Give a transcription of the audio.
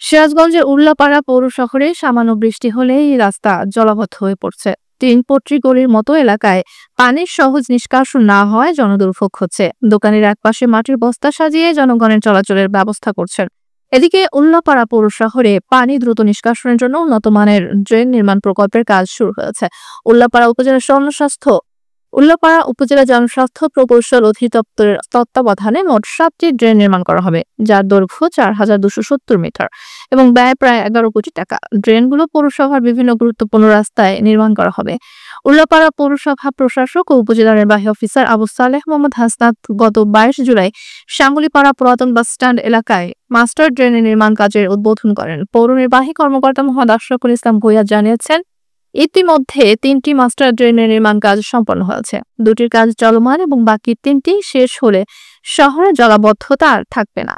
সিরাজগঞ্জের উল্লাপাড়া পৌর শহরে সামান্য বৃষ্টি হলেই রাস্তা জলাবদ্ধ হয়ে পড়ছে। তিনপট্রি গলির মতো এলাকায় পানির সহজ নিষ্কাশন না হওয়ায় জনদুর্ভোগ হচ্ছে। দোকানের একপাশে মাটির বস্তা সাজিয়ে জনগণের চলাচলের ব্যবস্থা করছেন। এদিকে উল্লাপাড়া পৌর শহরে পানি দ্রুত নিষ্কাশনের জন্য উন্নত মানের ড্রেন নির্মাণ প্রকল্পের কাজ শুরু হয়েছে। উল্লাপাড়া উপজেলা জনস্বাস্থ্য প্রকৌশল অধিদপ্তরের তত্ত্বাবধানে মোট 7টি ড্রেন নির্মাণ করা হবে, যার দৈর্ঘ্য 4270 মিটার এবং ব্যয় প্রায় 11 কোটি টাকা। ড্রেনগুলো পৌরসভার বিভিন্ন গুরুত্বপূর্ণ রাস্তায় নির্মাণ করা হবে। উল্লাপাড়া পৌরসভা প্রশাসক ও উপজেলা নির্বাহী অফিসার আবু সালেহ মোহাম্মদ হাসনাত গত 22 জুলাই সাঙ্গুলিপাড়া পুরাতন বাস স্ট্যান্ড এলাকায় মাস্টার ড্রেনের নির্মাণ কাজের উদ্বোধন করেন। পৌর নির্বাহী কর্মকর্তা মোহাম্মদ আশরাফুল ইসলাম ভূঁইয়া জানিয়েছেন, ইতিমধ্যে 3টি মাস্টার ড্রেনের নির্মাণ কাজ সম্পন্ন হয়েছে। 2টির কাজ চলমান এবং বাকি 3টি শেষ হলে শহরে জলাবদ্ধতা আর থাকবে না।